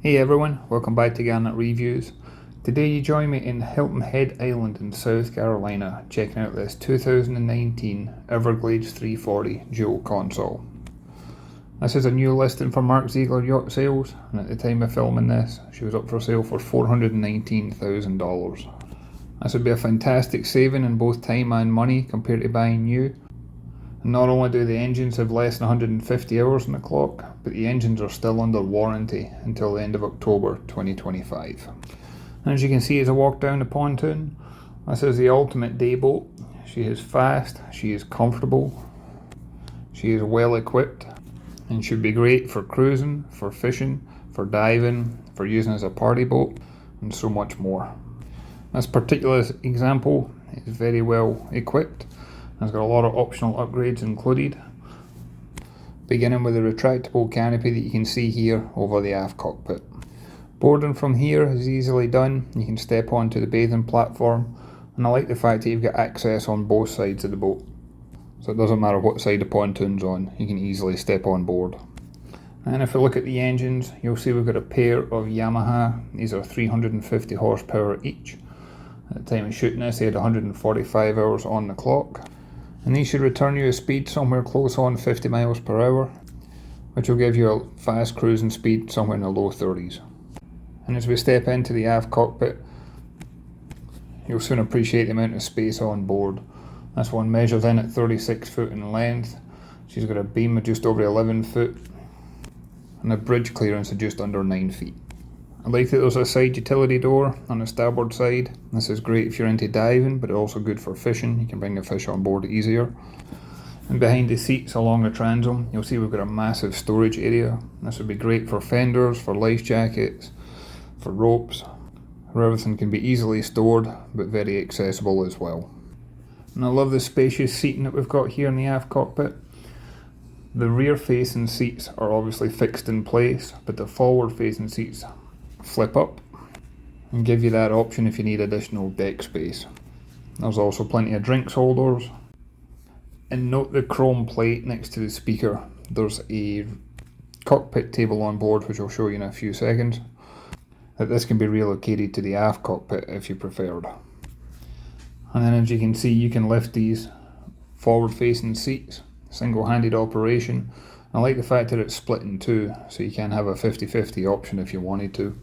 Hey everyone, welcome back to Garnet Reviews. Today you join me in Hilton Head Island in South Carolina, checking out this 2019 Everglades 340 dual console. This is a new listing for Mark Ziegler Yacht Sales, and at the time of filming this, she was up for sale for $419,000. This would be a fantastic saving in both time and money compared to buying new. And not only do the engines have less than 150 hours on the clock, but the engines are still under warranty until the end of October 2025. And as you can see as I walk down the pontoon, this is the ultimate day boat. She is fast, she is comfortable, she is well equipped, and should be great for cruising, for fishing, for diving, for using as a party boat, and so much more. This particular example is very well equipped. It's got a lot of optional upgrades included, beginning with the retractable canopy that you can see here over the aft cockpit. Boarding from here is easily done. You can step onto the bathing platform, and I like the fact that you've got access on both sides of the boat. So it doesn't matter what side the pontoon's on, you can easily step on board. And if we look at the engines, you'll see we've got a pair of Yamaha. These are 350 horsepower each. At the time of shooting this, they had 145 hours on the clock. And these should return you a speed somewhere close on 50 miles per hour, which will give you a fast cruising speed somewhere in the low 30s. And as we step into the aft cockpit, you'll soon appreciate the amount of space on board. This one measures in at 36 foot in length. She's got a beam of just over 11 foot and a bridge clearance of just under 9 feet. I like that there's a side utility door on the starboard side. This is great if you're into diving, but also good for fishing. You can bring the fish on board easier. And behind the seats along the transom, you'll see we've got a massive storage area. This would be great for fenders, for life jackets, for ropes, where everything can be easily stored, but very accessible as well. And I love the spacious seating that we've got here in the aft cockpit. The rear facing seats are obviously fixed in place, but the forward facing seats flip up and give you that option if you need additional deck space. There's also plenty of drinks holders. And note the chrome plate next to the speaker. There's a cockpit table on board, which I'll show you in a few seconds. That this can be relocated to the aft cockpit if you preferred. And then as you can see, you can lift these forward facing seats, single-handed operation. I like the fact that it's split in two, so you can have a 50-50 option if you wanted to.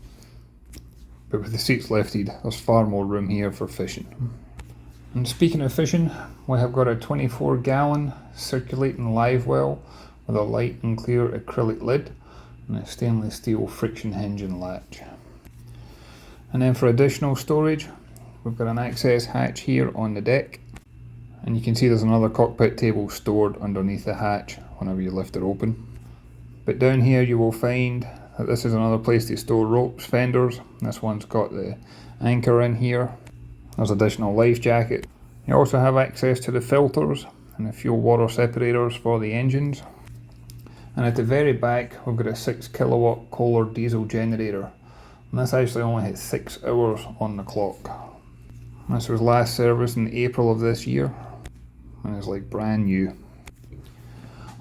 But with the seats lifted, there's far more room here for fishing. And speaking of fishing, we have got a 24-gallon circulating live well with a light and clear acrylic lid and a stainless steel friction hinge and latch. And then for additional storage, we've got an access hatch here on the deck. And you can see there's another cockpit table stored underneath the hatch whenever you lift it open. But down here you will find that this is another place to store ropes, fenders. This one's got the anchor in here. There's additional life jacket. You also have access to the filters and the fuel water separators for the engines. And at the very back we've got a 6 kilowatt Kohler diesel generator. And this actually only has 6 hours on the clock. This was last serviced in April of this year and is like brand new.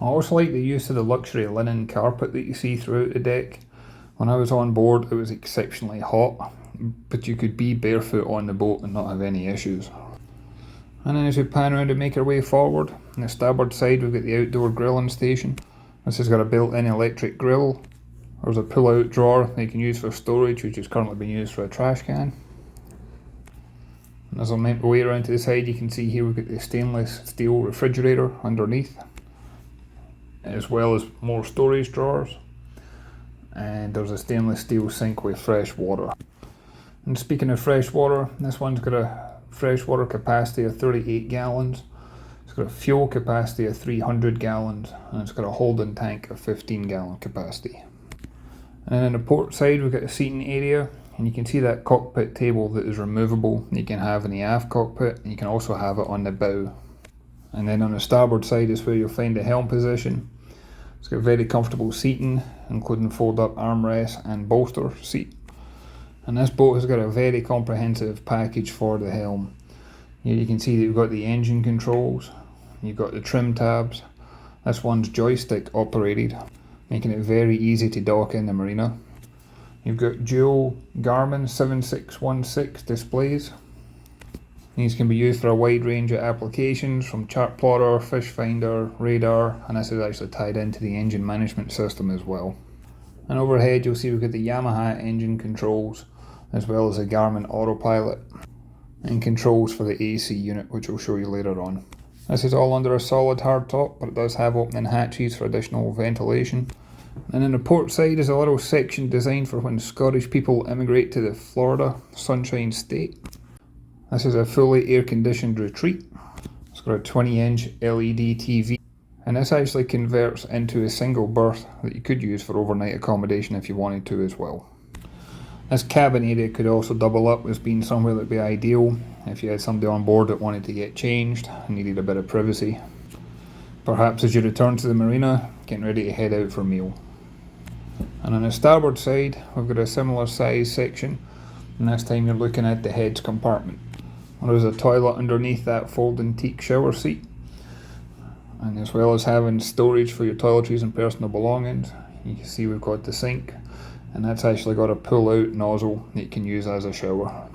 I also like the use of the luxury linen carpet that you see throughout the deck. When I was on board it was exceptionally hot, but you could be barefoot on the boat and not have any issues. And then as we pan around and make our way forward, on the starboard side we've got the outdoor grilling station. This has got a built-in electric grill. There's a pull-out drawer that you can use for storage, which is currently being used for a trash can. And as I make my way around to the side, you can see here we've got the stainless steel refrigerator underneath, as well as more storage drawers. And there's a stainless steel sink with fresh water. And speaking of fresh water, this one's got a freshwater capacity of 38 gallons. It's got a fuel capacity of 300 gallons, and it's got a holding tank of 15-gallon capacity. And then on the port side we've got a seating area, and you can see that cockpit table that is removable that you can have in the aft cockpit, and you can also have it on the bow. And then on the starboard side is where you'll find the helm position. It's got very comfortable seating, including fold-up armrest and bolster seat. And this boat has got a very comprehensive package for the helm. Here you can see that you've got the engine controls, you've got the trim tabs. This one's joystick operated, making it very easy to dock in the marina. You've got dual Garmin 7616 displays. These can be used for a wide range of applications, from chart plotter, fish finder, radar, and this is actually tied into the engine management system as well. And overhead you'll see we've got the Yamaha engine controls, as well as a Garmin autopilot, and controls for the AC unit, which I'll show you later on. This is all under a solid hard top, but it does have opening hatches for additional ventilation. And in the port side is a little section designed for when Scottish people immigrate to the Florida Sunshine State. This is a fully air-conditioned retreat. It's got a 20-inch LED TV, and this actually converts into a single berth that you could use for overnight accommodation if you wanted to as well. This cabin area could also double up as being somewhere that would be ideal if you had somebody on board that wanted to get changed and needed a bit of privacy. Perhaps as you return to the marina, getting ready to head out for a meal. And on the starboard side, we've got a similar size section, and this time you're looking at the heads compartment. There's a toilet underneath that folding teak shower seat, and as well as having storage for your toiletries and personal belongings, you can see we've got the sink, and that's actually got a pull-out nozzle that you can use as a shower.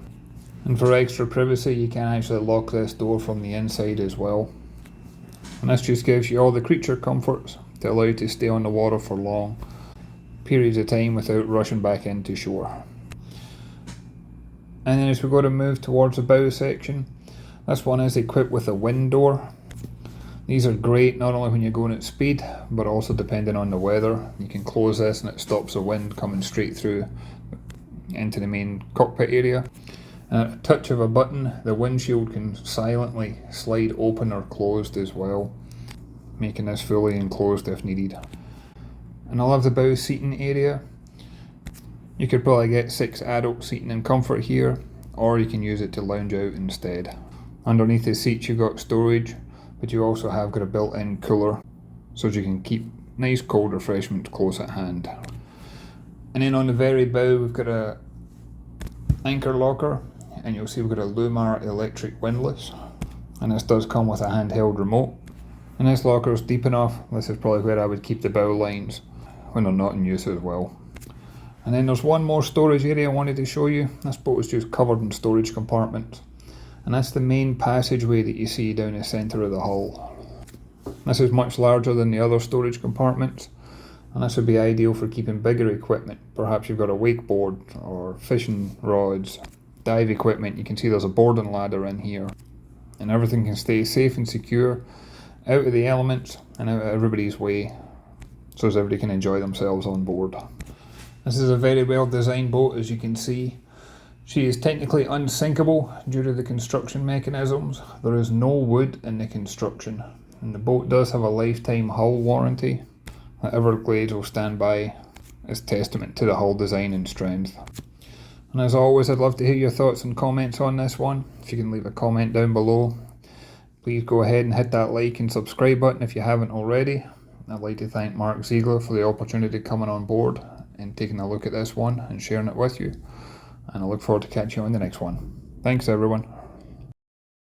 And for extra privacy, you can actually lock this door from the inside as well. And this just gives you all the creature comforts to allow you to stay on the water for long periods of time without rushing back into shore. And then as we go to move towards the bow section, this one is equipped with a wind door. These are great not only when you're going at speed, but also depending on the weather. You can close this and it stops the wind coming straight through into the main cockpit area. And at a touch of a button, the windshield can silently slide open or closed as well, making this fully enclosed if needed. And I love the bow seating area. You could probably get 6 adults seating in comfort here, or you can use it to lounge out instead. Underneath the seats you've got storage, but you also have got a built-in cooler, so you can keep nice cold refreshments close at hand. And then on the very bow we've got a anchor locker, and you'll see we've got a Lumar electric windlass, and this does come with a handheld remote. And this locker is deep enough, this is probably where I would keep the bow lines when they're not in use as well. And then there's one more storage area I wanted to show you. This boat is just covered in storage compartments, and that's the main passageway that you see down the centre of the hull. This is much larger than the other storage compartments, and this would be ideal for keeping bigger equipment. Perhaps you've got a wakeboard or fishing rods, dive equipment. You can see there's a boarding ladder in here, and everything can stay safe and secure, out of the elements and out of everybody's way, so as everybody can enjoy themselves on board. This is a very well designed boat, as you can see. She is technically unsinkable due to the construction mechanisms. There is no wood in the construction, and the boat does have a lifetime hull warranty that Everglades will stand by as testament to the hull design and strength. And as always, I'd love to hear your thoughts and comments on this one. If you can leave a comment down below, please go ahead and hit that like and subscribe button if you haven't already. I'd like to thank Mark Ziegler for the opportunity coming on board and taking a look at this one and sharing it with you. And I look forward to catching you on the next one. Thanks everyone.